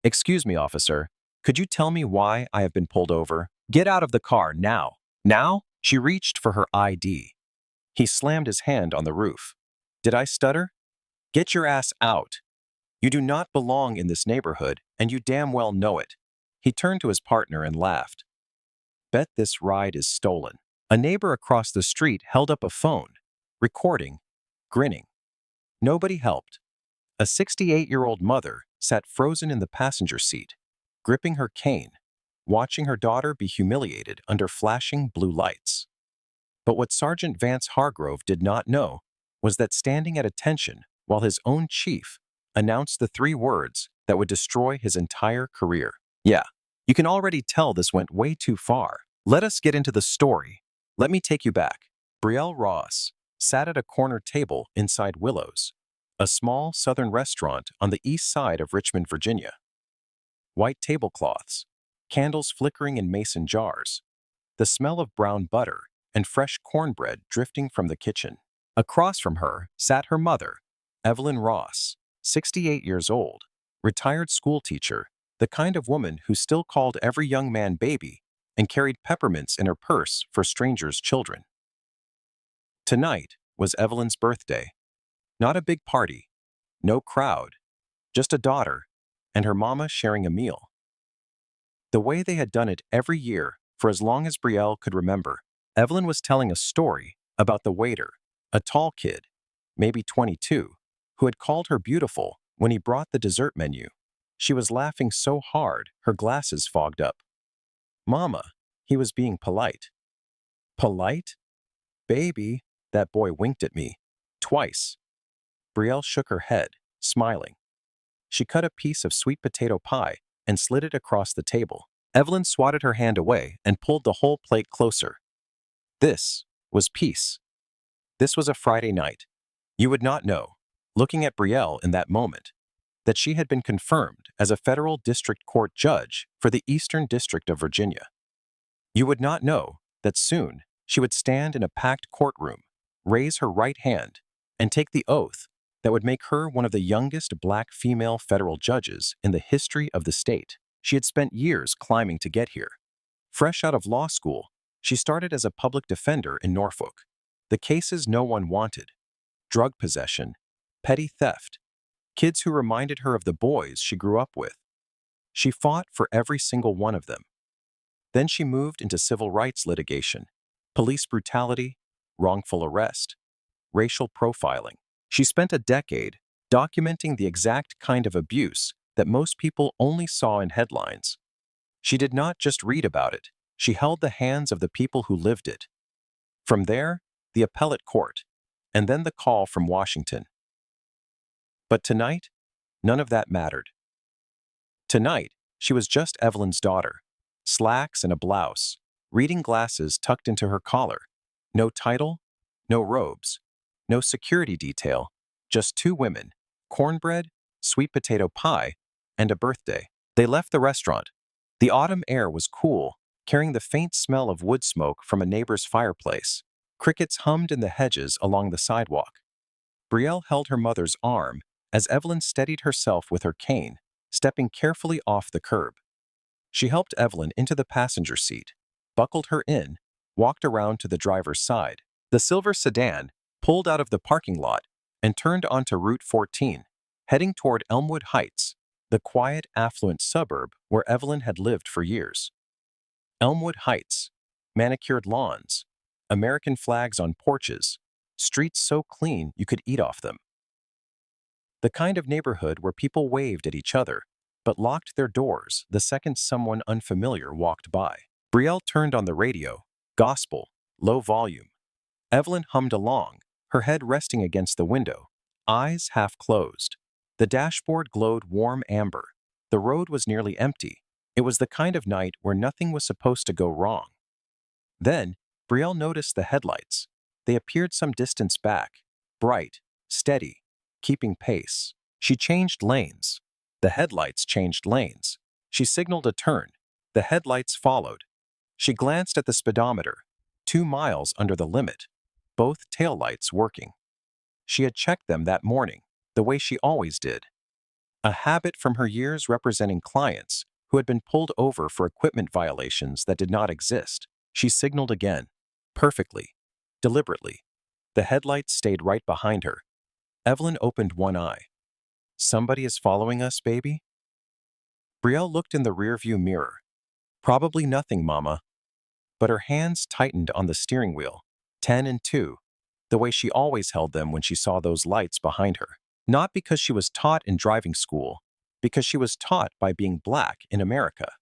"Excuse me, officer. Could you tell me why I have been pulled over? Get out of the car now." Now? She reached for her ID. He slammed his hand on the roof. "Did I stutter? Get your ass out. You do not belong in this neighborhood, and you damn well know it." He turned to his partner and laughed. "Bet this ride is stolen." A neighbor across the street held up a phone, recording, grinning. Nobody helped. A 68-year-old mother sat frozen in the passenger seat, gripping her cane, watching her daughter be humiliated under flashing blue lights. But what Sergeant Vance Hargrove did not know was that standing at attention while his own chief announced the three words that would destroy his entire career. Yeah, you can already tell this went way too far. Let us get into the story. Let me take you back. Brielle Ross sat at a corner table inside Willow's, a small southern restaurant on the east side of Richmond, Virginia. White tablecloths, candles flickering in mason jars, the smell of brown butter and fresh cornbread drifting from the kitchen. Across from her sat her mother, Evelyn Ross, 68 years old, retired schoolteacher, the kind of woman who still called every young man baby and carried peppermints in her purse for strangers' children. Tonight was Evelyn's birthday. Not a big party, no crowd, just a daughter and her mama sharing a meal. The way they had done it every year for as long as Brielle could remember. Evelyn was telling a story about the waiter, a tall kid, maybe 22, who had called her beautiful when he brought the dessert menu. She was laughing so hard her glasses fogged up. "Mama," he was being polite. "Polite? Baby," that boy winked at me. Twice. Brielle shook her head, smiling. She cut a piece of sweet potato pie and slid it across the table. Evelyn swatted her hand away and pulled the whole plate closer. This was peace. This was a Friday night. You would not know, looking at Brielle in that moment, that she had been confirmed as a federal district court judge for the Eastern District of Virginia. You would not know that soon she would stand in a packed courtroom, raise her right hand, and take the oath that would make her one of the youngest black female federal judges in the history of the state. She had spent years climbing to get here. Fresh out of law school, she started as a public defender in Norfolk. The cases no one wanted: drug possession, petty theft, kids who reminded her of the boys she grew up with. She fought for every single one of them. Then she moved into civil rights litigation, police brutality, wrongful arrest, racial profiling. She spent a decade documenting the exact kind of abuse that most people only saw in headlines. She did not just read about it, she held the hands of the people who lived it. From there, the appellate court, and then the call from Washington. But tonight, none of that mattered. Tonight, she was just Evelyn's daughter, slacks and a blouse, reading glasses tucked into her collar. No title, no robes, no security detail, just two women, cornbread, sweet potato pie, and a birthday. They left the restaurant. The autumn air was cool, carrying the faint smell of wood smoke from a neighbor's fireplace. Crickets hummed in the hedges along the sidewalk. Brielle held her mother's arm as Evelyn steadied herself with her cane, stepping carefully off the curb. She helped Evelyn into the passenger seat, buckled her in, walked around to the driver's side. The silver sedan pulled out of the parking lot and turned onto Route 14, heading toward Elmwood Heights, the quiet, affluent suburb where Evelyn had lived for years. Elmwood Heights, manicured lawns, American flags on porches, streets so clean you could eat off them. The kind of neighborhood where people waved at each other, but locked their doors the second someone unfamiliar walked by. Brielle turned on the radio, gospel, low volume. Evelyn hummed along, her head resting against the window, eyes half closed. The dashboard glowed warm amber. The road was nearly empty. It was the kind of night where nothing was supposed to go wrong. Then, Brielle noticed the headlights. They appeared some distance back, bright, steady, keeping pace. She changed lanes. The headlights changed lanes. She signaled a turn. The headlights followed. She glanced at the speedometer, 2 miles under the limit, both taillights working. She had checked them that morning, the way she always did. a habit from her years representing clients who had been pulled over for equipment violations that did not exist. She signaled again, perfectly, deliberately. The headlights stayed right behind her. Evelyn opened one eye. Somebody is following us, baby? Brielle looked in the rearview mirror. Probably nothing, Mama. But her hands tightened on the steering wheel, 10 and 2, the way she always held them when she saw those lights behind her. Not because she was taught in driving school, because she was taught by being black in America.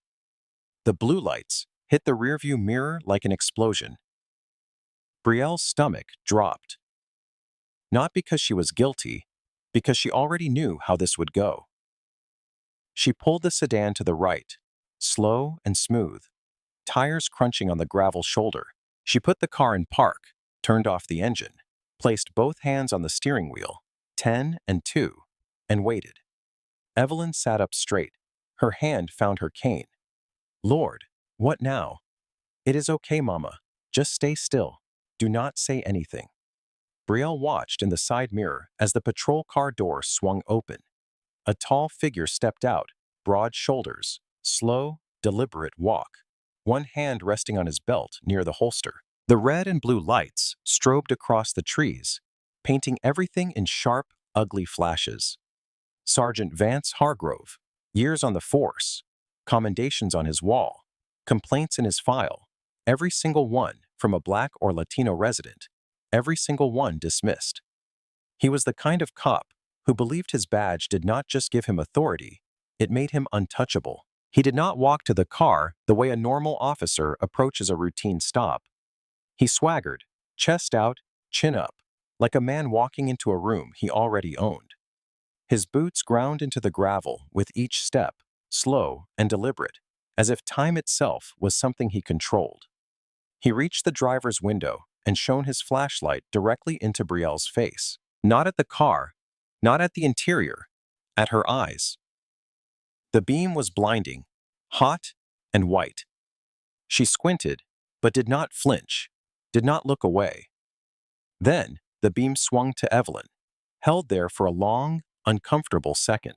The blue lights hit the rearview mirror like an explosion. Brielle's stomach dropped. Not because she was guilty, because she already knew how this would go. She pulled the sedan to the right, slow and smooth, tires crunching on the gravel shoulder. She put the car in park, turned off the engine, placed both hands on the steering wheel, 10 and 2, and waited. Evelyn sat up straight. Her hand found her cane. Lord, what now? It is okay, Mama. Just stay still. Do not say anything. Brielle watched in the side mirror as the patrol car door swung open. A tall figure stepped out, broad shoulders, slow, deliberate walk, one hand resting on his belt near the holster. The red and blue lights strobed across the trees, painting everything in sharp, ugly flashes. Sergeant Vance Hargrove, years on the force, commendations on his wall, complaints in his file, every single one from a black or Latino resident, every single one dismissed. He was the kind of cop who believed his badge did not just give him authority, it made him untouchable. He did not walk to the car the way a normal officer approaches a routine stop. He swaggered, chest out, chin up, like a man walking into a room he already owned. His boots ground into the gravel with each step, slow and deliberate, as if time itself was something he controlled. He reached the driver's window and shone his flashlight directly into Brielle's face. Not at the car, not at the interior, at her eyes. The beam was blinding, hot and white. She squinted, but did not flinch, did not look away. Then the beam swung to Evelyn, held there for a long, uncomfortable second.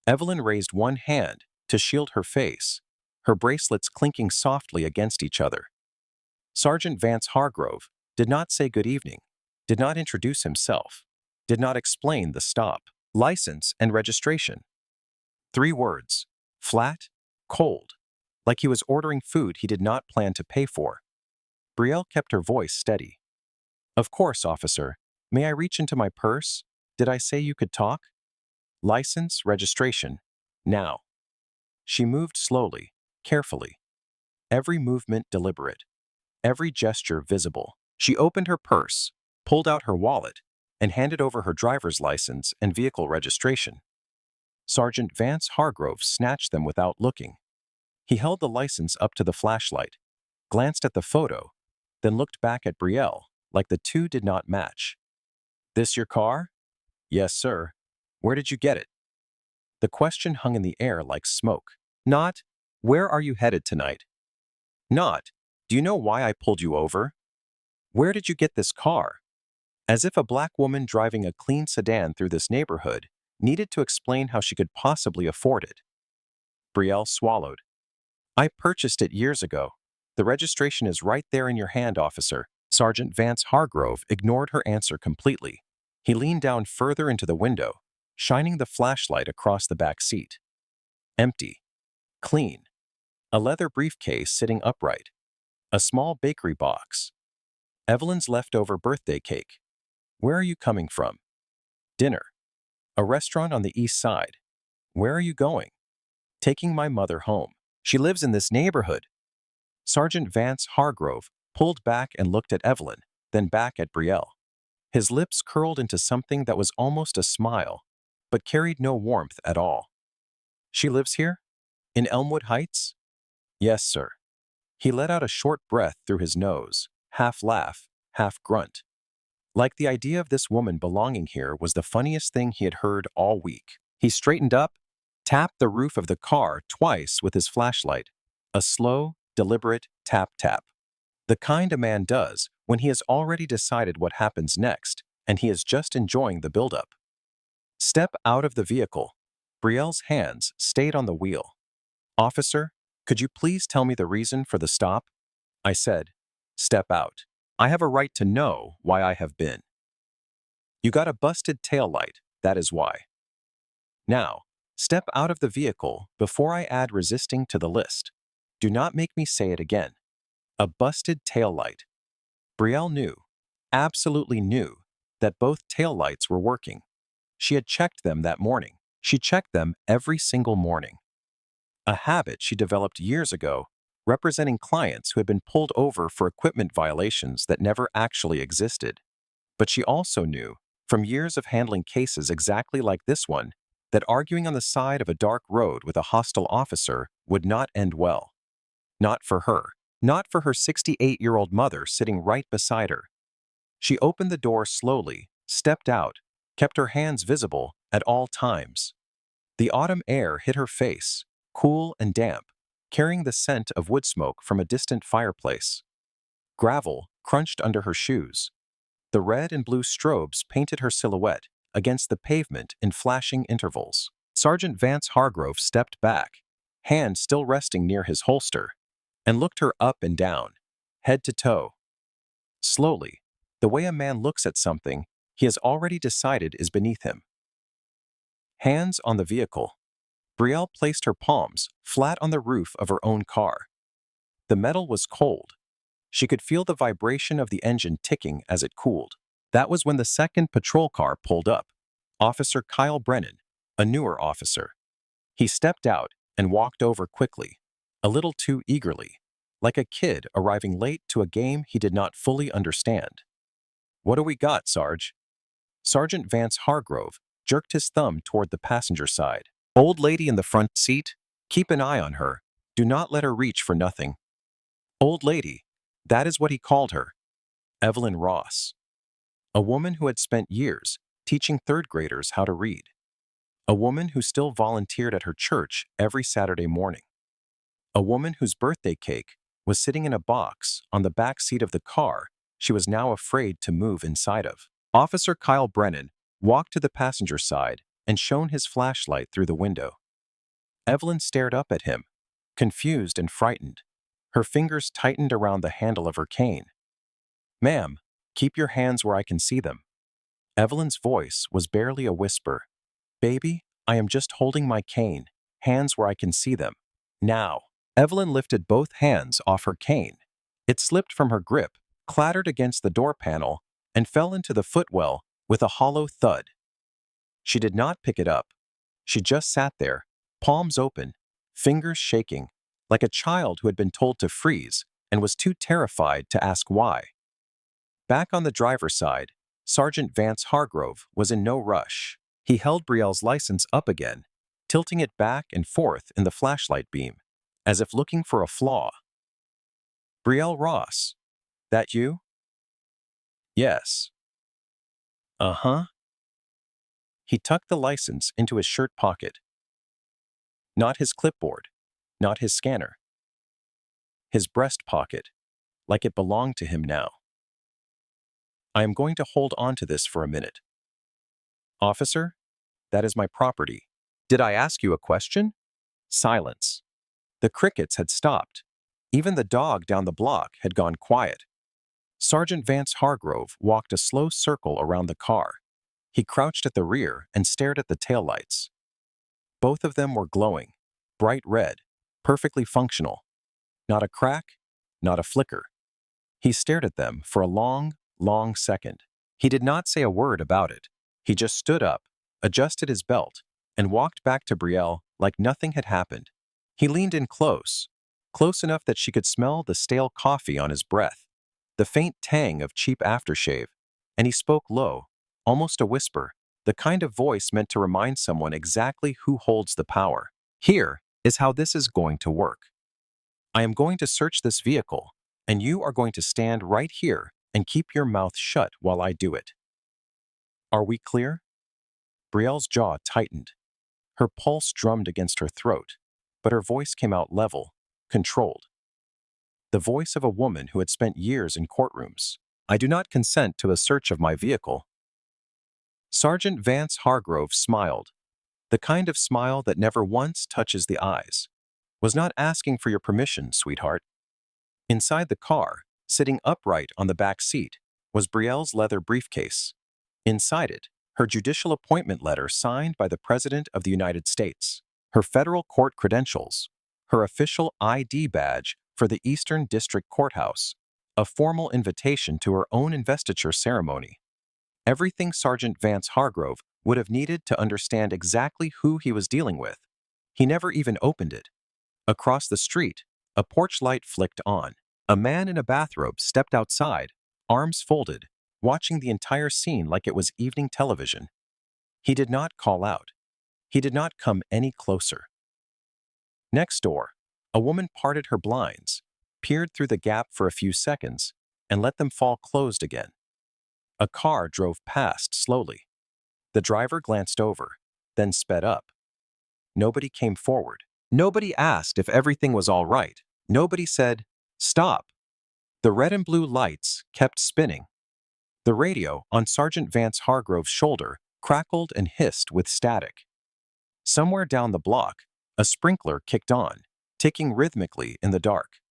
Evelyn raised one hand to shield her face, her bracelets clinking softly against each other. Sergeant Vance Hargrove did not say good evening, did not introduce himself, did not explain the stop, license and registration. 3 words, flat, cold, like he was ordering food he did not plan to pay for. Brielle kept her voice steady. Of course, officer. May I reach into my purse? Did I say you could talk? License, registration. Now. She moved slowly, carefully. Every movement deliberate. Every gesture visible. She opened her purse, pulled out her wallet, and handed over her driver's license and vehicle registration. Sergeant Vance Hargrove snatched them without looking. He held the license up to the flashlight, glanced at the photo, then looked back at Brielle like the two did not match. This your car? Yes, sir. Where did you get it? The question hung in the air like smoke. Not, where are you headed tonight? Not, do you know why I pulled you over? Where did you get this car? As if a black woman driving a clean sedan through this neighborhood needed to explain how she could possibly afford it. Brielle swallowed. I purchased it years ago. The registration is right there in your hand, officer. Sergeant Vance Hargrove ignored her answer completely. He leaned down further into the window, shining the flashlight across the back seat. Empty. Clean. A leather briefcase sitting upright. A small bakery box. Evelyn's leftover birthday cake. Where are you coming from? Dinner. A restaurant on the east side. Where are you going? Taking my mother home. She lives in this neighborhood. Sergeant Vance Hargrove pulled back and looked at Evelyn, then back at Brielle. His lips curled into something that was almost a smile, but carried no warmth at all. She lives here? In Elmwood Heights? Yes, sir. He let out a short breath through his nose, half laugh, half grunt. Like the idea of this woman belonging here was the funniest thing he had heard all week. He straightened up, tapped the roof of the car twice with his flashlight. A slow, deliberate tap-tap. The kind a man does when he has already decided what happens next, and he is just enjoying the buildup. Step out of the vehicle. Brielle's hands stayed on the wheel. "Officer, could you please tell me the reason for the stop?" I said. "Step out. I have a right to know why I have been." "You got a busted taillight, that is why." "Now, step out of the vehicle before I add resisting to the list. Do not make me say it again." A busted taillight. Brielle knew, absolutely knew, that both taillights were working. She had checked them that morning. She checked them every single morning. A habit she developed years ago, representing clients who had been pulled over for equipment violations that never actually existed. But she also knew, from years of handling cases exactly like this one, that arguing on the side of a dark road with a hostile officer would not end well. Not for her. Not for her 68-year-old mother sitting right beside her. She opened the door slowly, stepped out, kept her hands visible at all times. The autumn air hit her face, cool and damp, carrying the scent of wood smoke from a distant fireplace. Gravel crunched under her shoes. The red and blue strobes painted her silhouette against the pavement in flashing intervals. Sergeant Vance Hargrove stepped back, hand still resting near his holster, and looked her up and down, head to toe. Slowly, the way a man looks at something he has already decided is beneath him. Hands on the vehicle. Brielle placed her palms flat on the roof of her own car. The metal was cold. She could feel the vibration of the engine ticking as it cooled. That was when the second patrol car pulled up. Officer Kyle Brennan, a newer officer. He stepped out and walked over quickly, a little too eagerly, like a kid arriving late to a game he did not fully understand. "What do we got, Sarge?" Sergeant Vance Hargrove jerked his thumb toward the passenger side. "Old lady in the front seat, keep an eye on her. Do not let her reach for nothing." Old lady, that is what he called her. Evelyn Ross. A woman who had spent years teaching third graders how to read. A woman who still volunteered at her church every Saturday morning. A woman whose birthday cake was sitting in a box on the back seat of the car she was now afraid to move inside of. Officer Kyle Brennan walked to the passenger side and shone his flashlight through the window. Evelyn stared up at him, confused and frightened. Her fingers tightened around the handle of her cane. "Ma'am, keep your hands where I can see them." Evelyn's voice was barely a whisper. "Baby, I am just holding my cane, hands where I can see them. Now." Evelyn lifted both hands off her cane. It slipped from her grip, clattered against the door panel, and fell into the footwell with a hollow thud. She did not pick it up. She just sat there, palms open, fingers shaking, like a child who had been told to freeze and was too terrified to ask why. Back on the driver's side, Sergeant Vance Hargrove was in no rush. He held Brielle's license up again, tilting it back and forth in the flashlight beam, as if looking for a flaw. "Brielle Ross, that you?" "Yes." "Uh-huh." He tucked the license into his shirt pocket. Not his clipboard, not his scanner. His breast pocket, like it belonged to him now. "I am going to hold on to this for a minute." "Officer, that is my property." "Did I ask you a question?" Silence. The crickets had stopped. Even the dog down the block had gone quiet. Sergeant Vance Hargrove walked a slow circle around the car. He crouched at the rear and stared at the taillights. Both of them were glowing, bright red, perfectly functional. Not a crack, not a flicker. He stared at them for a long, long second. He did not say a word about it. He just stood up, adjusted his belt, and walked back to Brielle like nothing had happened. He leaned in close, close enough that she could smell the stale coffee on his breath, the faint tang of cheap aftershave, and he spoke low, almost a whisper, the kind of voice meant to remind someone exactly who holds the power. "Here is how this is going to work. I am going to search this vehicle, and you are going to stand right here and keep your mouth shut while I do it. Are we clear?" Brielle's jaw tightened. Her pulse drummed against her throat, but her voice came out level, controlled. The voice of a woman who had spent years in courtrooms. "I do not consent to a search of my vehicle." Sergeant Vance Hargrove smiled. The kind of smile that never once touches the eyes. Was not asking for your permission, sweetheart. Inside the car, sitting upright on the back seat, was Brielle's leather briefcase. Inside it, her judicial appointment letter signed by the President of the United States, her federal court credentials, her official ID badge for the Eastern District Courthouse, a formal invitation to her own investiture ceremony. Everything Sergeant Vance Hargrove would have needed to understand exactly who he was dealing with. He never even opened it. Across the street, a porch light flicked on. A man in a bathrobe stepped outside, arms folded, watching the entire scene like it was evening television. He did not call out. He did not come any closer. Next door, a woman parted her blinds, peered through the gap for a few seconds, and let them fall closed again. A car drove past slowly. The driver glanced over, then sped up. Nobody came forward. Nobody asked if everything was all right. Nobody said, "Stop." The red and blue lights kept spinning. The radio on Sergeant Vance Hargrove's shoulder crackled and hissed with static. Somewhere down the block, a sprinkler kicked on, ticking rhythmically in the dark.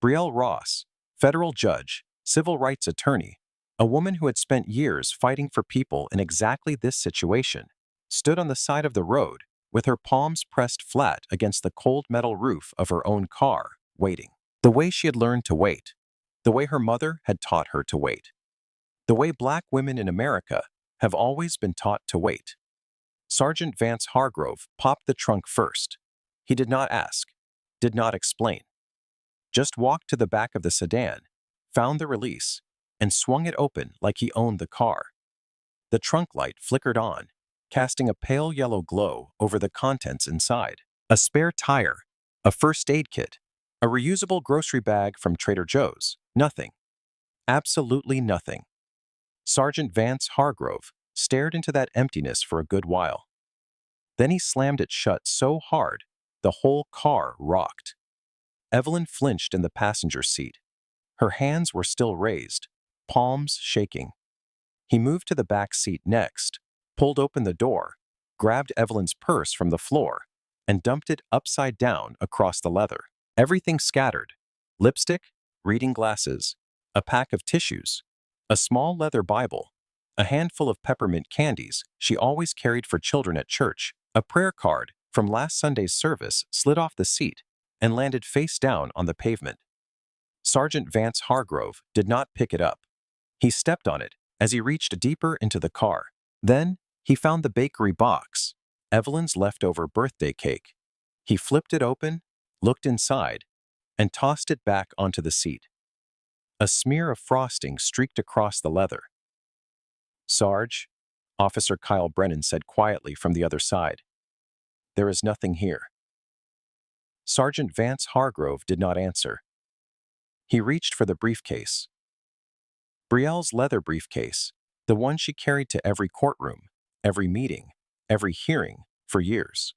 Brielle Ross, federal judge, civil rights attorney, a woman who had spent years fighting for people in exactly this situation, stood on the side of the road with her palms pressed flat against the cold metal roof of her own car, waiting. The way she had learned to wait. The way her mother had taught her to wait. The way Black women in America have always been taught to wait. Sergeant Vance Hargrove popped the trunk first. He did not ask, did not explain. Just walked to the back of the sedan, found the release, and swung it open like he owned the car. The trunk light flickered on, casting a pale yellow glow over the contents inside. A spare tire, a first aid kit, a reusable grocery bag from Trader Joe's. Nothing. Absolutely nothing. Sergeant Vance Hargrove stared into that emptiness for a good while. Then he slammed it shut so hard, the whole car rocked. Evelyn flinched in the passenger seat. Her hands were still raised, palms shaking. He moved to the back seat next, pulled open the door, grabbed Evelyn's purse from the floor, and dumped it upside down across the leather. Everything scattered. Lipstick, reading glasses, a pack of tissues, a small leather Bible, a handful of peppermint candies she always carried for children at church, a prayer card from last Sunday's service slid off the seat and landed face down on the pavement. Sergeant Vance Hargrove did not pick it up. He stepped on it as he reached deeper into the car. Then, he found the bakery box, Evelyn's leftover birthday cake. He flipped it open, looked inside, and tossed it back onto the seat. A smear of frosting streaked across the leather. "Sarge," Officer Kyle Brennan said quietly from the other side, "there is nothing here." Sergeant Vance Hargrove did not answer. He reached for the briefcase. Brielle's leather briefcase, the one she carried to every courtroom, every meeting, every hearing for years.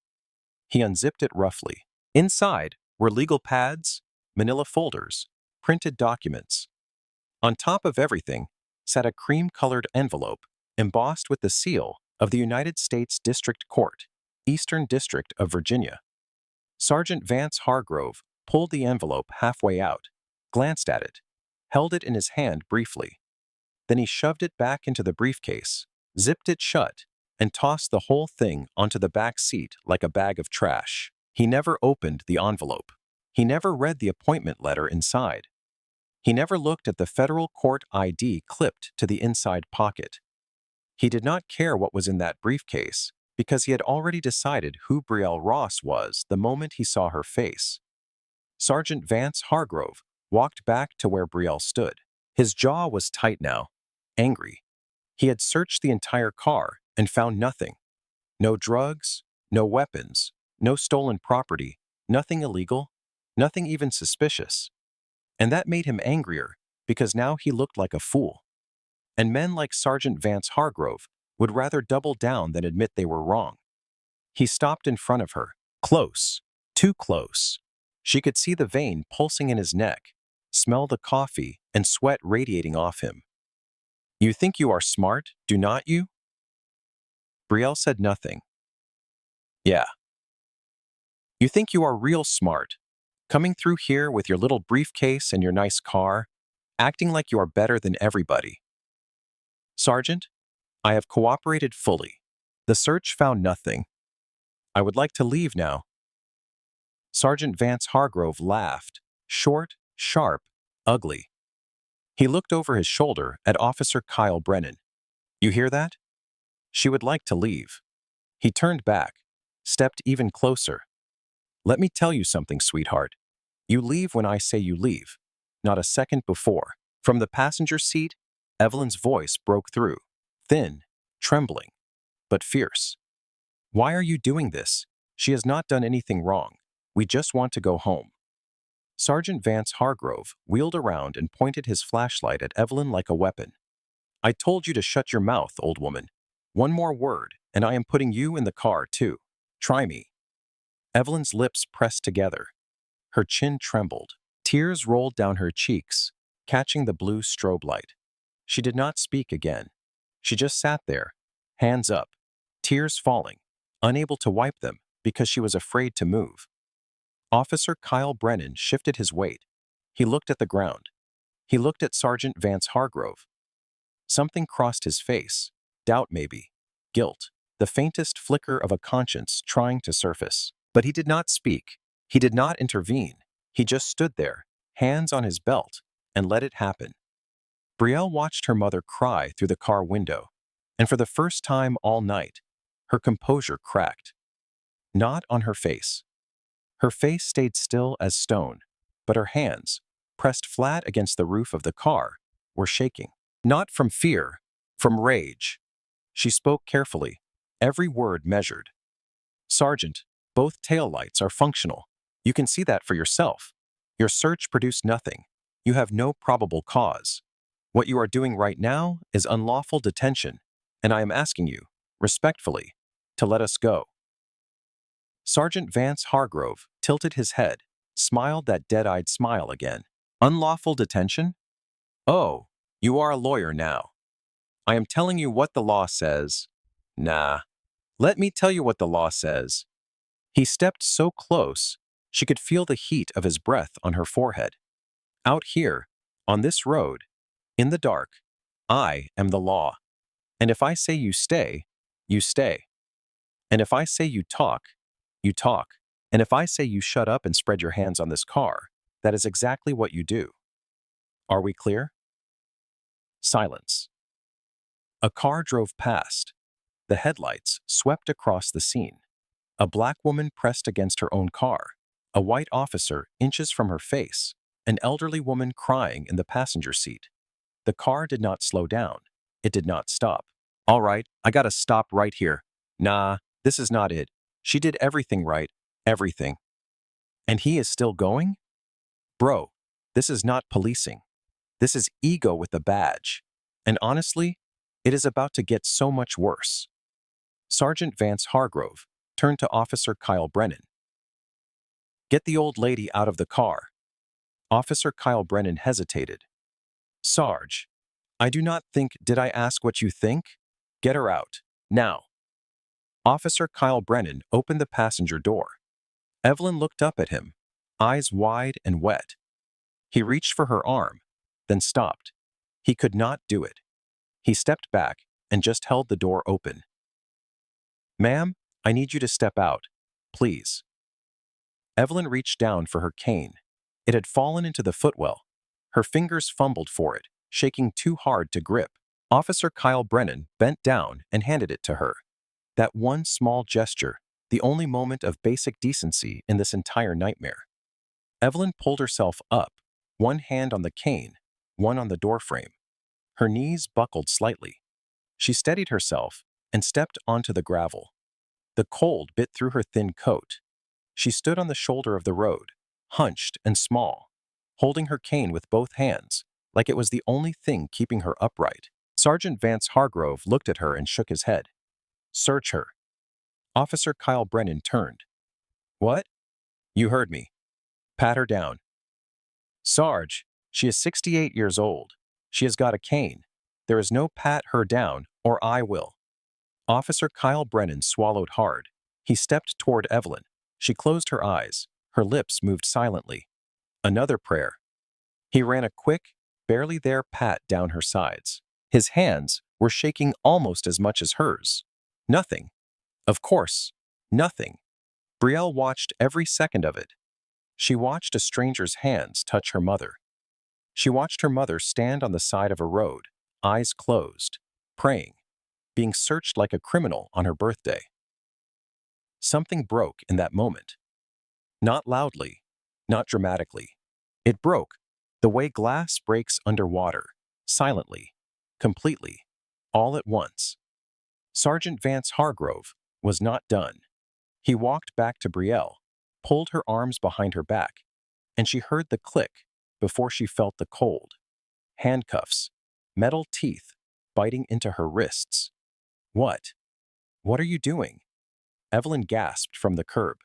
He unzipped it roughly. Inside were legal pads, manila folders, printed documents. On top of everything sat a cream-colored envelope embossed with the seal of the United States District Court, Eastern District of Virginia. Sergeant Vance Hargrove pulled the envelope halfway out, glanced at it, held it in his hand briefly. Then he shoved it back into the briefcase, zipped it shut, and tossed the whole thing onto the back seat like a bag of trash. He never opened the envelope. He never read the appointment letter inside. He never looked at the federal court ID clipped to the inside pocket. He did not care what was in that briefcase because he had already decided who Brielle Ross was the moment he saw her face. Sergeant Vance Hargrove walked back to where Brielle stood. His jaw was tight now, angry. He had searched the entire car and found nothing. No drugs, no weapons, no stolen property, nothing illegal, nothing even suspicious. And that made him angrier because now he looked like a fool. And men like Sergeant Vance Hargrove would rather double down than admit they were wrong. He stopped in front of her, close, too close. She could see the vein pulsing in his neck, smell the coffee and sweat radiating off him. "You think you are smart, do not you?" Brielle said nothing. Yeah. You think you are real smart, coming through here with your little briefcase and your nice car, acting like you are better than everybody. Sergeant, I have cooperated fully. The search found nothing. I would like to leave now. Sergeant Vance Hargrove laughed, short, sharp, ugly. He looked over his shoulder at Officer Kyle Brennan. You hear that? She would like to leave. He turned back, stepped even closer. Let me tell you something, sweetheart. You leave when I say you leave, not a second before. From the passenger seat, Evelyn's voice broke through, thin, trembling, but fierce. Why are you doing this? She has not done anything wrong. We just want to go home. Sergeant Vance Hargrove wheeled around and pointed his flashlight at Evelyn like a weapon. I told you to shut your mouth, old woman. One more word, and I am putting you in the car, too. Try me. Evelyn's lips pressed together. Her chin trembled. Tears rolled down her cheeks, catching the blue strobe light. She did not speak again. She just sat there, hands up, tears falling, unable to wipe them because she was afraid to move. Officer Kyle Brennan shifted his weight. He looked at the ground. He looked at Sergeant Vance Hargrove. Something crossed his face. Doubt maybe. Guilt. The faintest flicker of a conscience trying to surface. But he did not speak. He did not intervene. He just stood there, hands on his belt, and let it happen. Brielle watched her mother cry through the car window, and for the first time all night, her composure cracked. Not on her face. Her face stayed still as stone, but her hands, pressed flat against the roof of the car, were shaking. Not from fear, from rage. She spoke carefully, every word measured. Sergeant, both taillights are functional. You can see that for yourself. Your search produced nothing. You have no probable cause. What you are doing right now is unlawful detention, and I am asking you, respectfully, to let us go. Sergeant Vance Hargrove tilted his head, smiled that dead-eyed smile again. Unlawful detention? Oh, you are a lawyer now. I am telling you what the law says. Nah. Let me tell you what the law says. He stepped so close, she could feel the heat of his breath on her forehead. Out here, on this road, in the dark, I am the law. And if I say you stay, you stay. And if I say you talk, you talk. And if I say you shut up and spread your hands on this car, that is exactly what you do. Are we clear? Silence. A car drove past. The headlights swept across the scene. A black woman pressed against her own car. A white officer inches from her face. An elderly woman crying in the passenger seat. The car did not slow down. It did not stop. All right, I gotta stop right here. Nah, this is not it. She did everything right. Everything. And he is still going? Bro, this is not policing. This is ego with a badge. And honestly, it is about to get so much worse. Sergeant Vance Hargrove turned to Officer Kyle Brennan. Get the old lady out of the car. Officer Kyle Brennan hesitated. Sarge, I do not think, did I ask what you think? Get her out, now. Officer Kyle Brennan opened the passenger door. Evelyn looked up at him, eyes wide and wet. He reached for her arm, then stopped. He could not do it. He stepped back and just held the door open. Ma'am, I need you to step out, please. Evelyn reached down for her cane. It had fallen into the footwell. Her fingers fumbled for it, shaking too hard to grip. Officer Kyle Brennan bent down and handed it to her. That one small gesture, the only moment of basic decency in this entire nightmare. Evelyn pulled herself up, one hand on the cane, one on the doorframe. Her knees buckled slightly. She steadied herself and stepped onto the gravel. The cold bit through her thin coat. She stood on the shoulder of the road, hunched and small, holding her cane with both hands, like it was the only thing keeping her upright. Sergeant Vance Hargrove looked at her and shook his head. Search her. Officer Kyle Brennan turned. What? You heard me. Pat her down. Sarge, she is 68 years old. She has got a cane. There is no pat her down, or I will. Officer Kyle Brennan swallowed hard. He stepped toward Evelyn. She closed her eyes. Her lips moved silently. Another prayer. He ran a quick, barely there pat down her sides. His hands were shaking almost as much as hers. Nothing. Of course, nothing. Brielle watched every second of it. She watched a stranger's hands touch her mother. She watched her mother stand on the side of a road, eyes closed, praying, being searched like a criminal on her birthday. Something broke in that moment. Not loudly, not dramatically. It broke, the way glass breaks underwater, silently, completely, all at once. Sergeant Vance Hargrove was not done. He walked back to Brielle, pulled her arms behind her back, and she heard the click before she felt the cold. Handcuffs, metal teeth biting into her wrists. What? What are you doing? Evelyn gasped from the curb.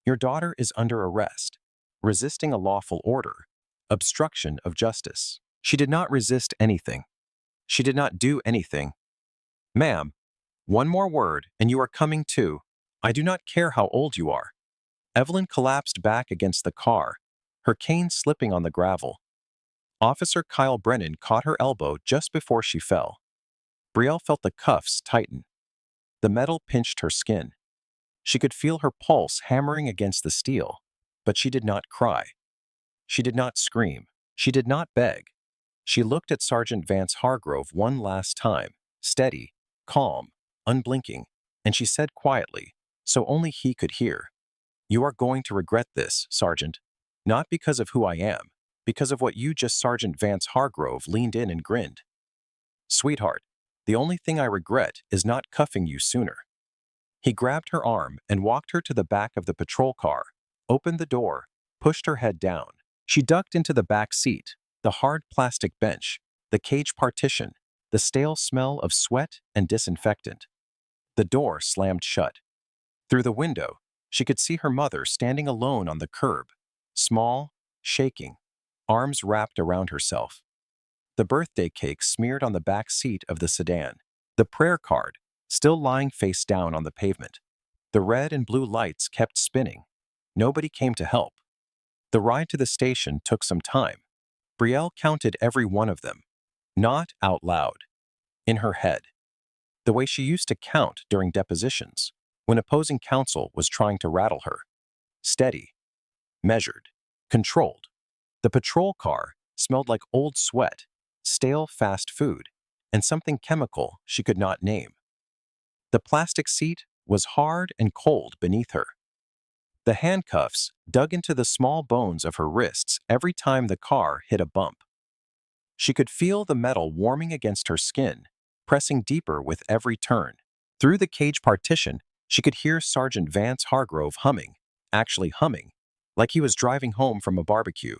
Your daughter is under arrest, resisting a lawful order, obstruction of justice. She did not resist anything. She did not do anything. Ma'am, one more word and you are coming to. I do not care how old you are. Evelyn collapsed back against the car, her cane slipping on the gravel. Officer Kyle Brennan caught her elbow just before she fell. Brielle felt the cuffs tighten. The metal pinched her skin. She could feel her pulse hammering against the steel, but she did not cry. She did not scream. She did not beg. She looked at Sergeant Vance Hargrove one last time, steady, calm, unblinking, and she said quietly, so only he could hear, "You are going to regret this, Sergeant. Not because of who I am, because of what you just." Sergeant Vance Hargrove leaned in and grinned. Sweetheart, the only thing I regret is not cuffing you sooner. He grabbed her arm and walked her to the back of the patrol car, opened the door, pushed her head down. She ducked into the back seat, the hard plastic bench, the cage partition, the stale smell of sweat and disinfectant. The door slammed shut. Through the window, she could see her mother standing alone on the curb, small, shaking, arms wrapped around herself. The birthday cake smeared on the back seat of the sedan. The prayer card, still lying face down on the pavement. The red and blue lights kept spinning. Nobody came to help. The ride to the station took some time. Brielle counted every one of them, not out loud, in her head, the way she used to count during depositions, when opposing counsel was trying to rattle her. Steady, measured, controlled. The patrol car smelled like old sweat, stale fast food, and something chemical she could not name. The plastic seat was hard and cold beneath her. The handcuffs dug into the small bones of her wrists every time the car hit a bump. She could feel the metal warming against her skin, pressing deeper with every turn. Through the cage partition, she could hear Sergeant Vance Hargrove humming, actually humming, like he was driving home from a barbecue.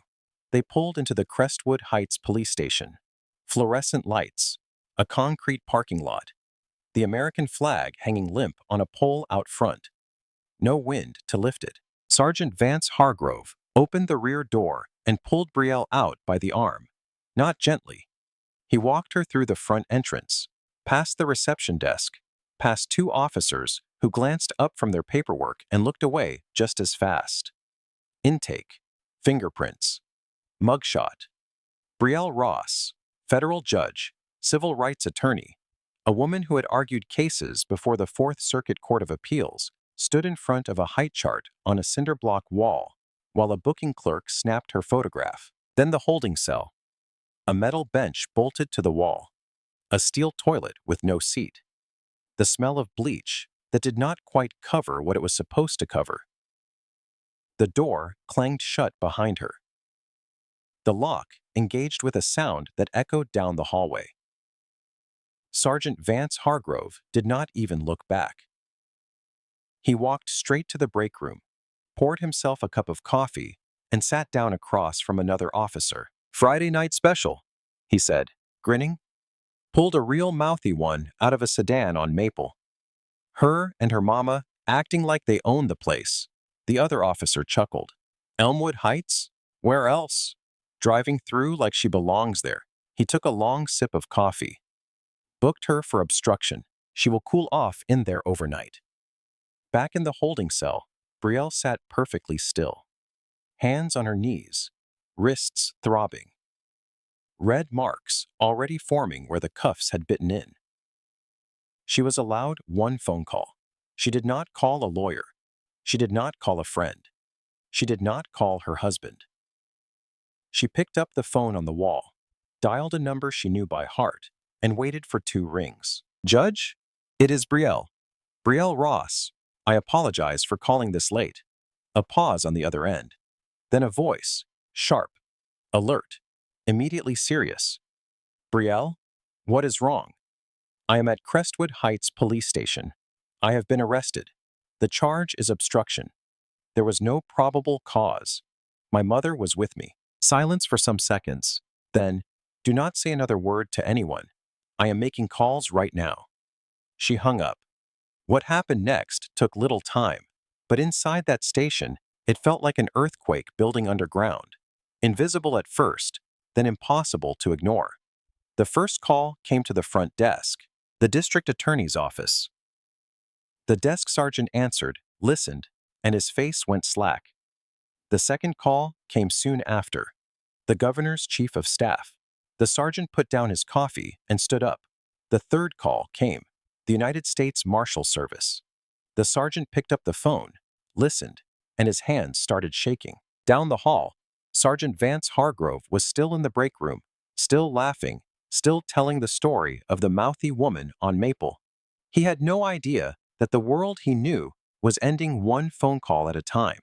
They pulled into the Crestwood Heights police station. Fluorescent lights, a concrete parking lot, the American flag hanging limp on a pole out front. No wind to lift it. Sergeant Vance Hargrove opened the rear door and pulled Brielle out by the arm, not gently. He walked her through the front entrance, past the reception desk, past two officers who glanced up from their paperwork and looked away just as fast. Intake, fingerprints, mugshot. Brielle Ross, federal judge, civil rights attorney, a woman who had argued cases before the Fourth Circuit Court of Appeals, stood in front of a height chart on a cinder block wall while a booking clerk snapped her photograph. Then the holding cell, a metal bench bolted to the wall, a steel toilet with no seat, the smell of bleach that did not quite cover what it was supposed to cover. The door clanged shut behind her. The lock engaged with a sound that echoed down the hallway. Sergeant Vance Hargrove did not even look back. He walked straight to the break room, poured himself a cup of coffee, and sat down across from another officer. "Friday night special," he said, grinning. Pulled a real mouthy one out of a sedan on Maple. Her and her mama acting like they owned the place. The other officer chuckled. "Elmwood Heights? Where else? Driving through like she belongs there." He took a long sip of coffee. "Booked her for obstruction. She will cool off in there overnight." Back in the holding cell, Brielle sat perfectly still, hands on her knees, wrists throbbing, red marks already forming where the cuffs had bitten in. She was allowed one phone call. She did not call a lawyer. She did not call a friend. She did not call her husband. She picked up the phone on the wall, dialed a number she knew by heart, and waited for 2 rings. Judge? It is Brielle. Brielle Ross. I apologize for calling this late. A pause on the other end. Then a voice, sharp, alert, immediately serious. Brielle, what is wrong? I am at Crestwood Heights Police Station. I have been arrested. The charge is obstruction. There was no probable cause. My mother was with me. Silence for some seconds. Then, do not say another word to anyone. I am making calls right now. She hung up. What happened next took little time, but inside that station, it felt like an earthquake building underground. Invisible at first, then impossible to ignore. The first call came to the front desk, the district attorney's office. The desk sergeant answered, listened, and his face went slack. The second call came soon after, the governor's chief of staff. The sergeant put down his coffee and stood up. The third call came, the United States Marshal Service. The sergeant picked up the phone, listened, and his hands started shaking. Down the hall, Sergeant Vance Hargrove was still in the break room, still laughing, still telling the story of the mouthy woman on Maple. He had no idea that the world he knew was ending one phone call at a time.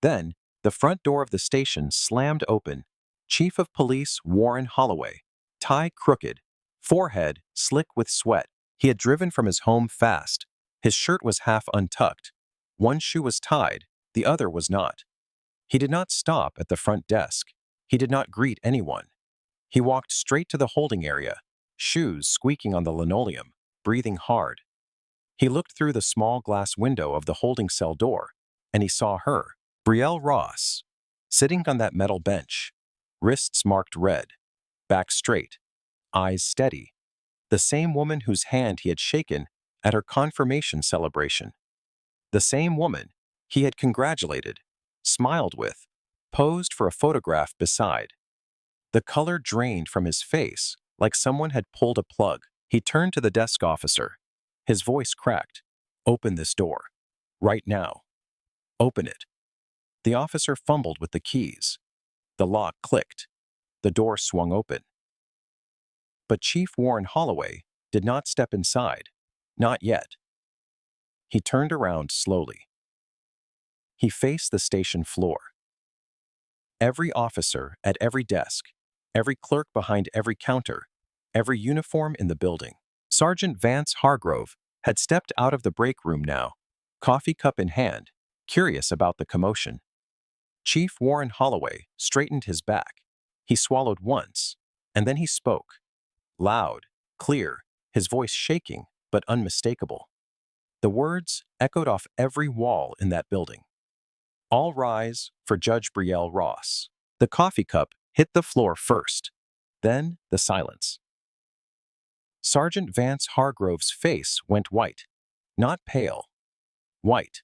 Then, the front door of the station slammed open. Chief of Police Warren Holloway, tie crooked, forehead slick with sweat. He had driven from his home fast. His shirt was half untucked. One shoe was tied, the other was not. He did not stop at the front desk. He did not greet anyone. He walked straight to the holding area, shoes squeaking on the linoleum, breathing hard. He looked through the small glass window of the holding cell door, and he saw her, Brielle Ross, sitting on that metal bench, wrists marked red, back straight, eyes steady, the same woman whose hand he had shaken at her confirmation celebration. The same woman he had congratulated, smiled with, posed for a photograph beside. The color drained from his face like someone had pulled a plug. He turned to the desk officer. His voice cracked. Open this door. Right now. Open it. The officer fumbled with the keys. The lock clicked. The door swung open. But Chief Warren Holloway did not step inside. Not yet. He turned around slowly. He faced the station floor. Every officer at every desk, every clerk behind every counter, every uniform in the building. Sergeant Vance Hargrove had stepped out of the break room now, coffee cup in hand, curious about the commotion. Chief Warren Holloway straightened his back. He swallowed once, and then he spoke. Loud, clear, his voice shaking but unmistakable. The words echoed off every wall in that building. All rise for Judge Brielle Ross. The coffee cup hit the floor first, then the silence. Sergeant Vance Hargrove's face went white, not pale, white,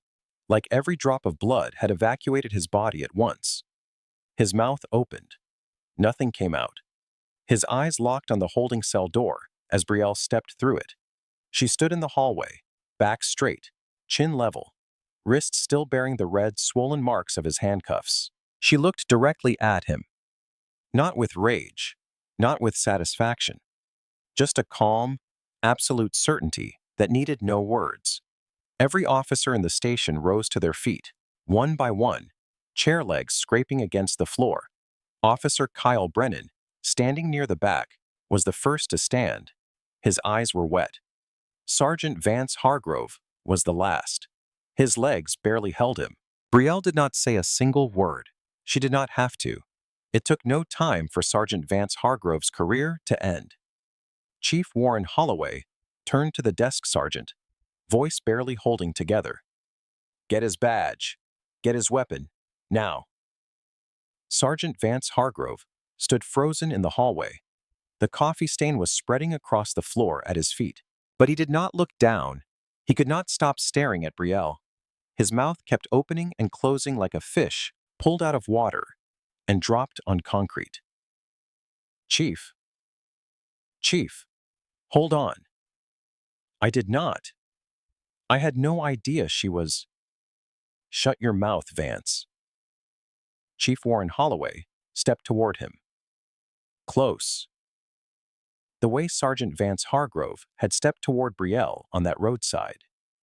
like every drop of blood had evacuated his body at once. His mouth opened. Nothing came out. His eyes locked on the holding cell door as Brielle stepped through it. She stood in the hallway, back straight, chin level, wrists still bearing the red, swollen marks of his handcuffs. She looked directly at him. Not with rage, not with satisfaction. Just a calm, absolute certainty that needed no words. Every officer in the station rose to their feet, one by one, chair legs scraping against the floor. Officer Kyle Brennan, standing near the back, was the first to stand. His eyes were wet. Sergeant Vance Hargrove was the last. His legs barely held him. Brielle did not say a single word. She did not have to. It took no time for Sergeant Vance Hargrove's career to end. Chief Warren Holloway turned to the desk sergeant, voice barely holding together. Get his badge. Get his weapon. Now. Sergeant Vance Hargrove stood frozen in the hallway. The coffee stain was spreading across the floor at his feet. But he did not look down. He could not stop staring at Brielle. His mouth kept opening and closing like a fish pulled out of water and dropped on concrete. Chief, Chief, hold on. I did not. I had no idea she was. Shut your mouth, Vance. Chief Warren Holloway stepped toward him. Close. The way Sergeant Vance Hargrove had stepped toward Brielle on that roadside.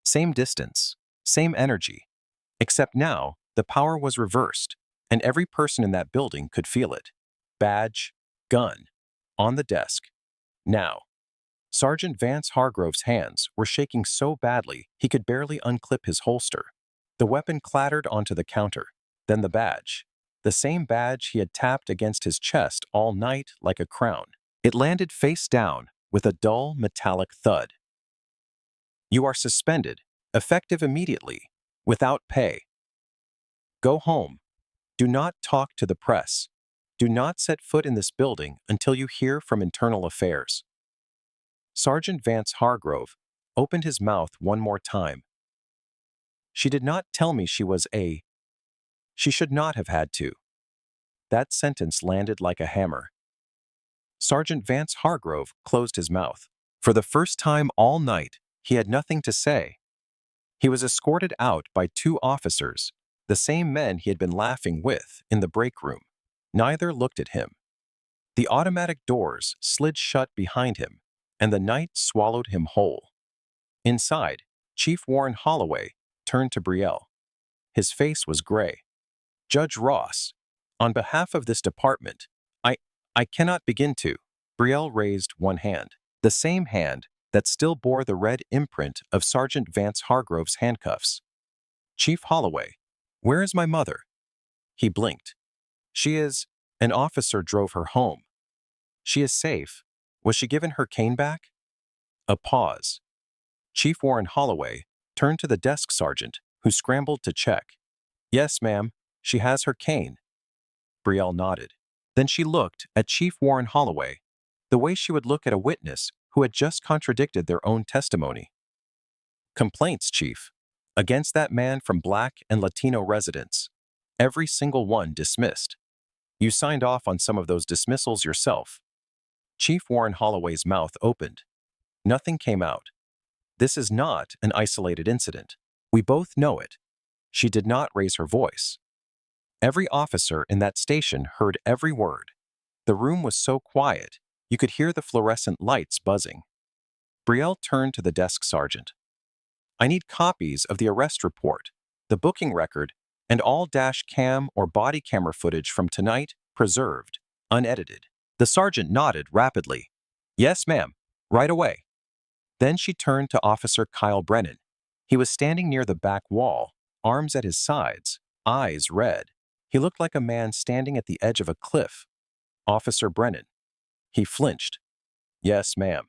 Same distance, same energy, except now the power was reversed, and every person in that building could feel it. Badge, gun, on the desk. Now. Sergeant Vance Hargrove's hands were shaking so badly he could barely unclip his holster. The weapon clattered onto the counter, then the badge. The same badge he had tapped against his chest all night like a crown. It landed face down with a dull metallic thud. You are suspended, effective immediately, without pay. Go home. Do not talk to the press. Do not set foot in this building until you hear from Internal Affairs. Sergeant Vance Hargrove opened his mouth one more time. She did not tell me she was a. She should not have had to. That sentence landed like a hammer. Sergeant Vance Hargrove closed his mouth. For the first time all night, he had nothing to say. He was escorted out by two officers, the same men he had been laughing with in the break room. Neither looked at him. The automatic doors slid shut behind him, and the night swallowed him whole. Inside, Chief Warren Holloway turned to Brielle. His face was gray. Judge Ross, on behalf of this department, I cannot begin to. Brielle raised one hand, the same hand that still bore the red imprint of Sergeant Vance Hargrove's handcuffs. Chief Holloway, where is my mother? He blinked. She is. An officer drove her home. She is safe. Was she given her cane back? A pause. Chief Warren Holloway turned to the desk sergeant, who scrambled to check. Yes, ma'am, she has her cane. Brielle nodded. Then she looked at Chief Warren Holloway, the way she would look at a witness who had just contradicted their own testimony. Complaints, Chief, against that man from Black and Latino residents. Every single one dismissed. You signed off on some of those dismissals yourself. Chief Warren Holloway's mouth opened. Nothing came out. This is not an isolated incident. We both know it. She did not raise her voice. Every officer in that station heard every word. The room was so quiet, you could hear the fluorescent lights buzzing. Brielle turned to the desk sergeant. I need copies of the arrest report, the booking record, and all dash cam or body camera footage from tonight preserved, unedited. The sergeant nodded rapidly. Yes, ma'am, right away. Then she turned to Officer Kyle Brennan. He was standing near the back wall, arms at his sides, eyes red. He looked like a man standing at the edge of a cliff. Officer Brennan. He flinched. Yes, ma'am.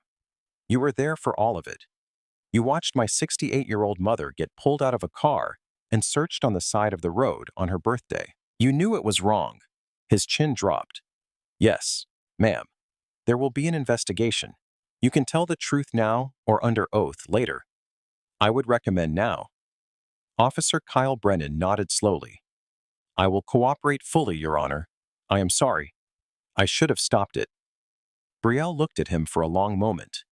You were there for all of it. You watched my 68-year-old mother get pulled out of a car and searched on the side of the road on her birthday. You knew it was wrong. His chin dropped. Yes, ma'am. There will be an investigation. You can tell the truth now or under oath later. I would recommend now. Officer Kyle Brennan nodded slowly. I will cooperate fully, Your Honor. I am sorry. I should have stopped it. Brielle looked at him for a long moment.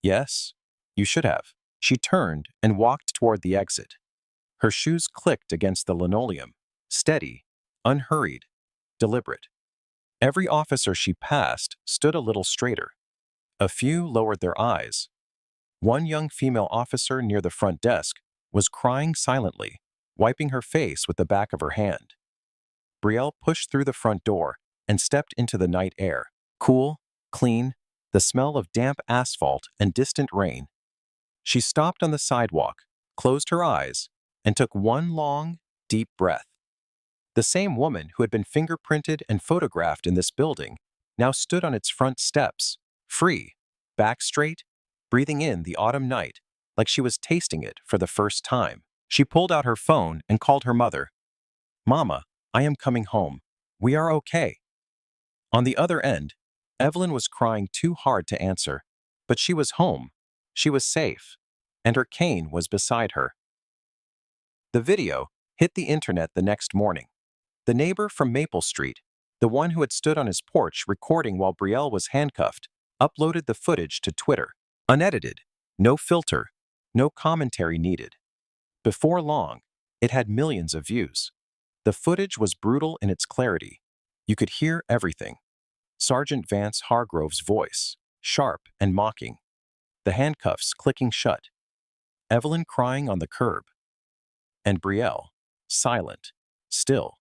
Yes, you should have. She turned and walked toward the exit. Her shoes clicked against the linoleum, steady, unhurried, deliberate. Every officer she passed stood a little straighter. A few lowered their eyes. One young female officer near the front desk was crying silently, wiping her face with the back of her hand. Brielle pushed through the front door and stepped into the night air. Cool, clean, the smell of damp asphalt and distant rain. She stopped on the sidewalk, closed her eyes, and took one long, deep breath. The same woman who had been fingerprinted and photographed in this building now stood on its front steps, free, back straight, breathing in the autumn night like she was tasting it for the first time. She pulled out her phone and called her mother. Mama, I am coming home. We are okay. On the other end, Evelyn was crying too hard to answer, but she was home. She was safe. and her cane was beside her. The video hit the internet the next morning. The neighbor from Maple Street, the one who had stood on his porch recording while Brielle was handcuffed, uploaded the footage to Twitter. Unedited, no filter, no commentary needed. Before long, it had millions of views. The footage was brutal in its clarity. You could hear everything. Sergeant Vance Hargrove's voice, sharp and mocking. The handcuffs clicking shut. Evelyn crying on the curb. And Brielle, silent, still,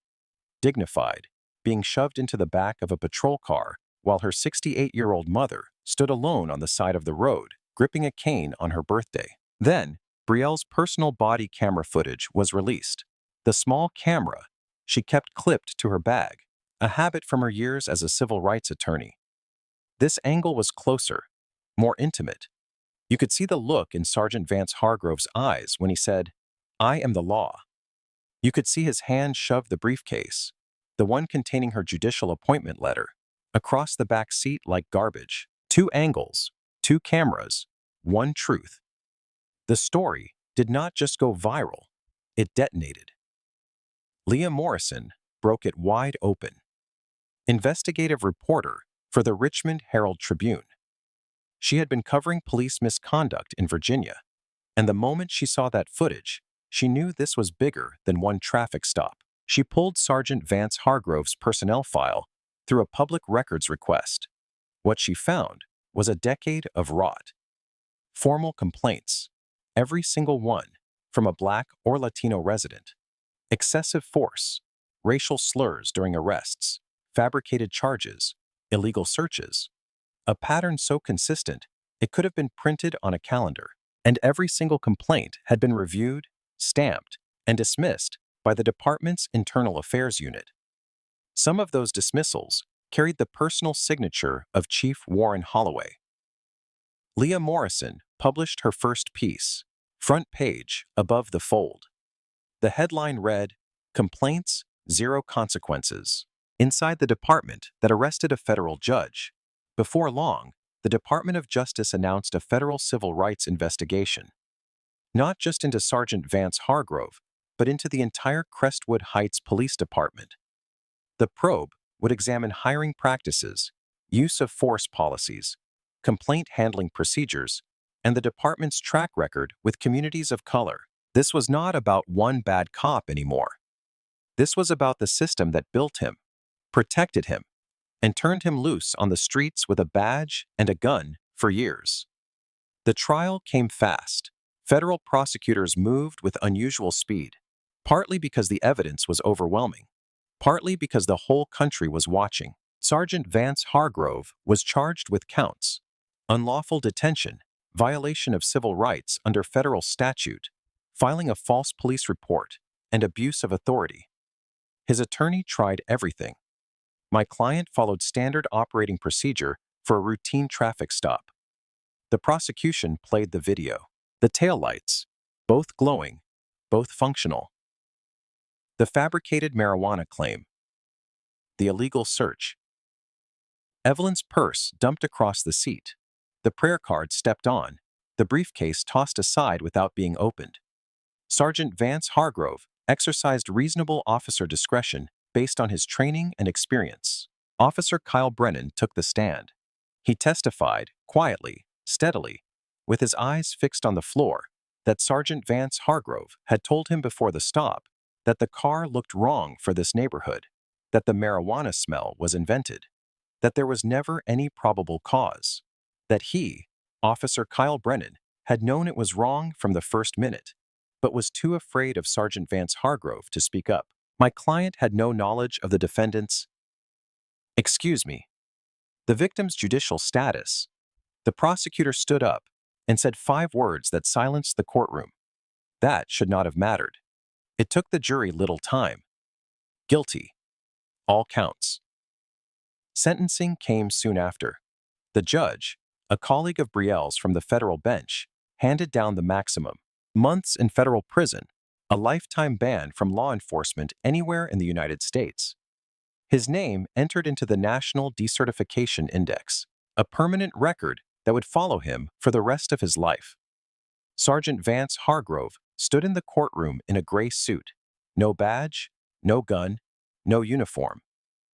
dignified, being shoved into the back of a patrol car while her 68-year-old mother stood alone on the side of the road, gripping a cane on her birthday. Then, Brielle's personal body camera footage was released. The small camera she kept clipped to her bag, a habit from her years as a civil rights attorney. This angle was closer, more intimate. You could see the look in Sergeant Vance Hargrove's eyes when he said, "I am the law." You could see his hand shove the briefcase, the one containing her judicial appointment letter, across the back seat like garbage. 2 angles, 2 cameras, 1 truth. The story did not just go viral, it detonated. Leah Morrison broke it wide open. Investigative reporter for the Richmond Herald-Tribune. She had been covering police misconduct in Virginia, and the moment she saw that footage, she knew this was bigger than one traffic stop. She pulled Sergeant Vance Hargrove's personnel file through a public records request. What she found was a decade of rot. Formal complaints, every single one, from a Black or Latino resident. Excessive force, racial slurs during arrests, fabricated charges, illegal searches. A pattern so consistent, it could have been printed on a calendar. And every single complaint had been reviewed, stamped, and dismissed by the department's internal affairs unit. Some of those dismissals carried the personal signature of Chief Warren Holloway. Leah Morrison published her first piece, front page, above the fold. The headline read, "Complaints, Zero Consequences," inside the department that arrested a federal judge. Before long, the Department of Justice announced a federal civil rights investigation. Not just into Sergeant Vance Hargrove, but into the entire Crestwood Heights Police Department. The probe would examine hiring practices, use of force policies, complaint handling procedures, and the department's track record with communities of color. This was not about one bad cop anymore. This was about the system that built him, protected him, and turned him loose on the streets with a badge and a gun for years. The trial came fast. Federal prosecutors moved with unusual speed, partly because the evidence was overwhelming, partly because the whole country was watching. Sergeant Vance Hargrove was charged with counts: unlawful detention, violation of civil rights under federal statute, filing a false police report, and abuse of authority. His attorney tried everything. My client followed standard operating procedure for a routine traffic stop. The prosecution played the video. The taillights, both glowing, both functional. The fabricated marijuana claim. The illegal search. Evelyn's purse dumped across the seat. The prayer card stepped on. The briefcase tossed aside without being opened. Sergeant Vance Hargrove exercised reasonable officer discretion based on his training and experience. Officer Kyle Brennan took the stand. He testified, quietly, steadily, with his eyes fixed on the floor, that Sergeant Vance Hargrove had told him before the stop that the car looked wrong for this neighborhood, that the marijuana smell was invented, that there was never any probable cause, that he, Officer Kyle Brennan, had known it was wrong from the first minute, but was too afraid of Sergeant Vance Hargrove to speak up. My client had no knowledge of the defendant's, excuse me, the victim's judicial status. The prosecutor stood up and said 5 words that silenced the courtroom. That should not have mattered. It took the jury little time. Guilty. All counts. Sentencing came soon after. The judge, a colleague of Brielle's from the federal bench, handed down the maximum: months in federal prison, a lifetime ban from law enforcement anywhere in the United States. His name entered into the National Decertification Index, a permanent record that would follow him for the rest of his life. Sergeant Vance Hargrove stood in the courtroom in a gray suit. No badge, no gun, no uniform.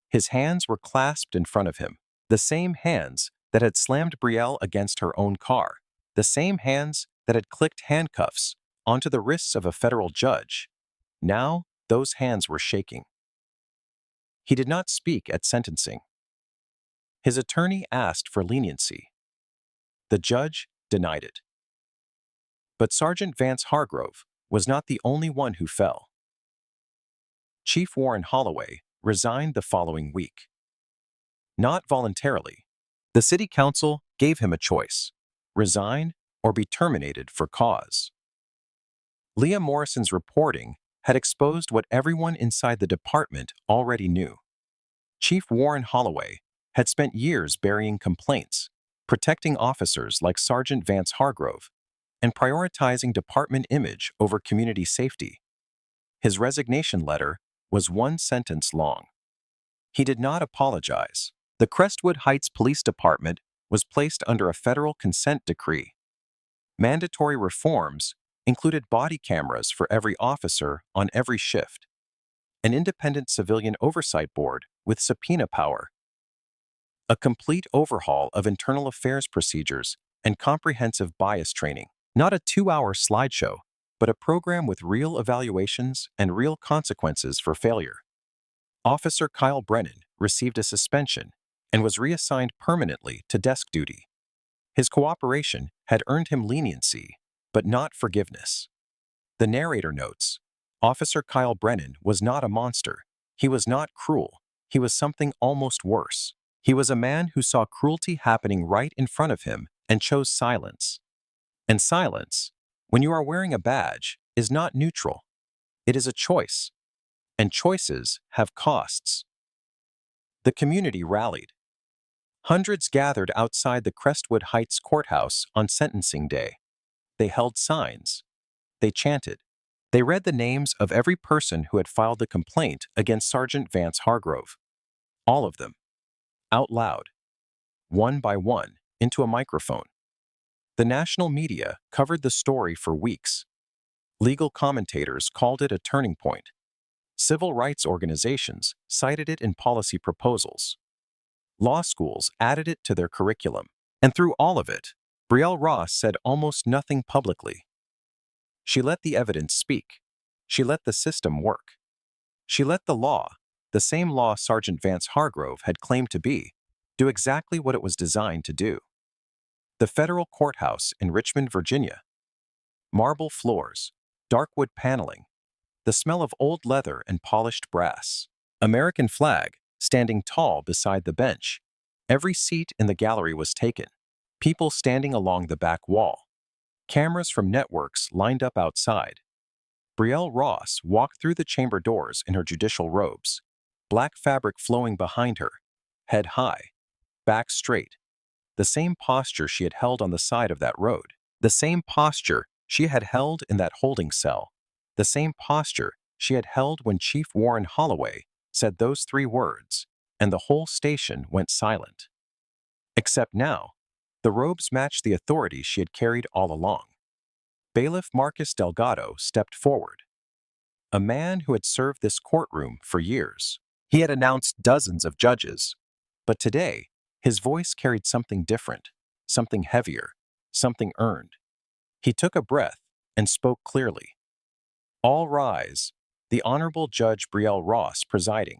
His hands were clasped in front of him, the same hands that had slammed Brielle against her own car, the same hands that had clicked handcuffs onto the wrists of a federal judge. Now, those hands were shaking. He did not speak at sentencing. His attorney asked for leniency. The judge denied it. But Sergeant Vance Hargrove was not the only one who fell. Chief Warren Holloway resigned the following week. Not voluntarily. The city council gave him a choice: resign or be terminated for cause. Leah Morrison's reporting had exposed what everyone inside the department already knew. Chief Warren Holloway had spent years burying complaints, protecting officers like Sergeant Vance Hargrove, and prioritizing department image over community safety. His resignation letter was one sentence long. He did not apologize. The Crestwood Heights Police Department was placed under a federal consent decree. Mandatory reforms included body cameras for every officer on every shift, an independent civilian oversight board with subpoena power, a complete overhaul of internal affairs procedures, and comprehensive bias training. Not a 2-hour slideshow, but a program with real evaluations and real consequences for failure. Officer Kyle Brennan received a suspension and was reassigned permanently to desk duty. His cooperation had earned him leniency, but not forgiveness. The narrator notes, Officer Kyle Brennan was not a monster. He was not cruel. He was something almost worse. He was a man who saw cruelty happening right in front of him and chose silence. And silence, when you are wearing a badge, is not neutral. It is a choice. And choices have costs. The community rallied. Hundreds gathered outside the Crestwood Heights courthouse on sentencing day. They held signs. They chanted. They read the names of every person who had filed the complaint against Sergeant Vance Hargrove. All of them. Out loud. One by one, into a microphone. The national media covered the story for weeks. Legal commentators called it a turning point. Civil rights organizations cited it in policy proposals. Law schools added it to their curriculum. And through all of it, Brielle Ross said almost nothing publicly. She let the evidence speak. She let the system work. She let the law, the same law Sergeant Vance Hargrove had claimed to be, do exactly what it was designed to do. The federal courthouse in Richmond, Virginia. Marble floors, dark wood paneling, the smell of old leather and polished brass. American flag standing tall beside the bench. Every seat in the gallery was taken. People standing along the back wall. Cameras from networks lined up outside. Brielle Ross walked through the chamber doors in her judicial robes, black fabric flowing behind her, head high, back straight. The same posture she had held on the side of that road. The same posture she had held in that holding cell. The same posture she had held when Chief Warren Holloway said those 3 words, and the whole station went silent. Except now, the robes matched the authority she had carried all along. Bailiff Marcus Delgado stepped forward. A man who had served this courtroom for years. He had announced dozens of judges, but today, his voice carried something different, something heavier, something earned. He took a breath and spoke clearly. All rise. The Honorable Judge Brielle Ross presiding.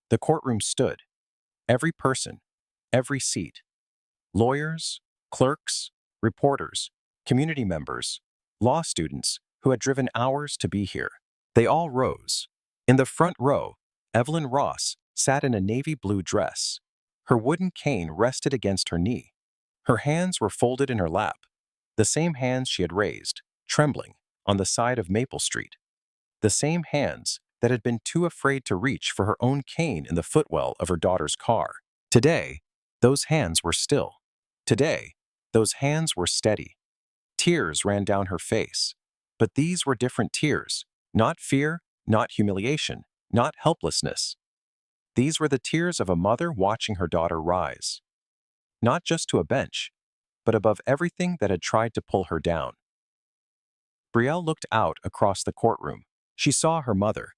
The courtroom stood. Every person, every seat. Lawyers, clerks, reporters, community members, law students who had driven hours to be here. They all rose. In the front row, Evelyn Ross sat in a navy blue dress. Her wooden cane rested against her knee. Her hands were folded in her lap, the same hands she had raised, trembling, on the side of Maple Street. The same hands that had been too afraid to reach for her own cane in the footwell of her daughter's car. Today, those hands were still. Today, those hands were steady. Tears ran down her face. But these were different tears, not fear, not humiliation, not helplessness. These were the tears of a mother watching her daughter rise. Not just to a bench, but above everything that had tried to pull her down. Brielle looked out across the courtroom. She saw her mother.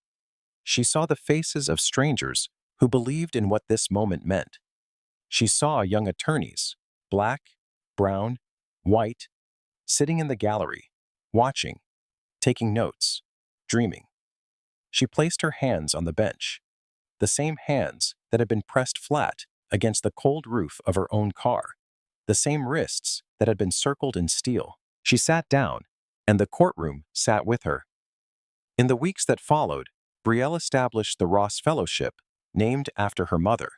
She saw the faces of strangers who believed in what this moment meant. She saw young attorneys, black, brown, white, sitting in the gallery, watching, taking notes, dreaming. She placed her hands on the bench, the same hands that had been pressed flat against the cold roof of her own car, the same wrists that had been circled in steel. She sat down, and the courtroom sat with her. In the weeks that followed, Brielle established the Ross Fellowship, named after her mother,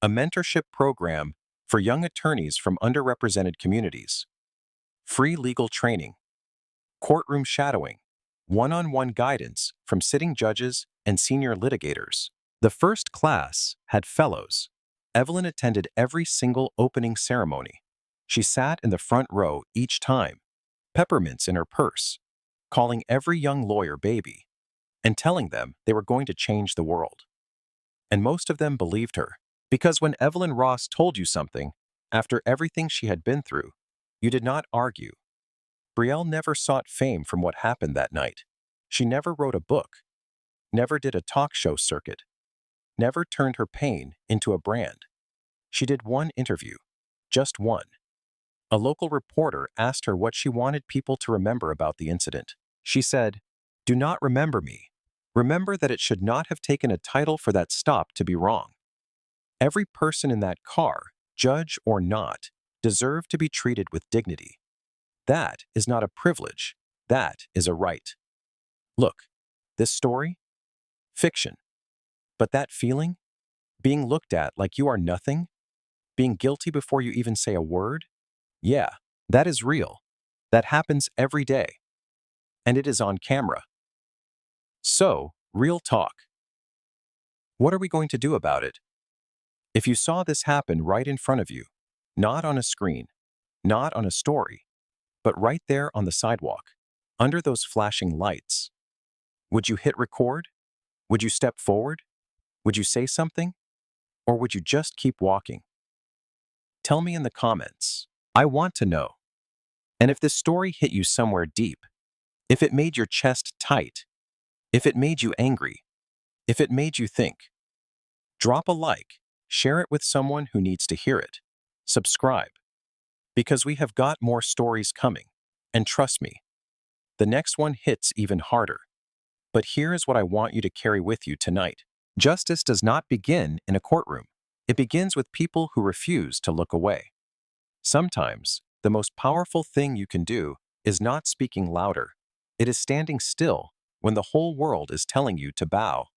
a mentorship program for young attorneys from underrepresented communities, free legal training, courtroom shadowing, one-on-one guidance from sitting judges and senior litigators. The first class had fellows. Evelyn attended every single opening ceremony. She sat in the front row each time, peppermints in her purse, calling every young lawyer baby, and telling them they were going to change the world. And most of them believed her, because when Evelyn Ross told you something, after everything she had been through, you did not argue. Brielle never sought fame from what happened that night. She never wrote a book, never did a talk show circuit, never turned her pain into a brand. She did one interview, just one. A local reporter asked her what she wanted people to remember about the incident. She said, "Do not remember me. Remember that it should not have taken a title for that stop to be wrong. Every person in that car, judge or not, deserved to be treated with dignity. That is not a privilege. That is a right. Look, this story? Fiction. But that feeling? Being looked at like you are nothing? Being guilty before you even say a word? Yeah, that is real. That happens every day. And it is on camera. So, real talk. What are we going to do about it? If you saw this happen right in front of you, not on a screen, not on a story, but right there on the sidewalk, under those flashing lights, would you hit record? Would you step forward? Would you say something? Or would you just keep walking? Tell me in the comments. I want to know. And if this story hit you somewhere deep, if it made your chest tight, if it made you angry, if it made you think, drop a like, share it with someone who needs to hear it. Subscribe, because we have got more stories coming. And trust me, the next one hits even harder. But here is what I want you to carry with you tonight. Justice does not begin in a courtroom. It begins with people who refuse to look away. Sometimes, the most powerful thing you can do is not speaking louder. It is standing still when the whole world is telling you to bow.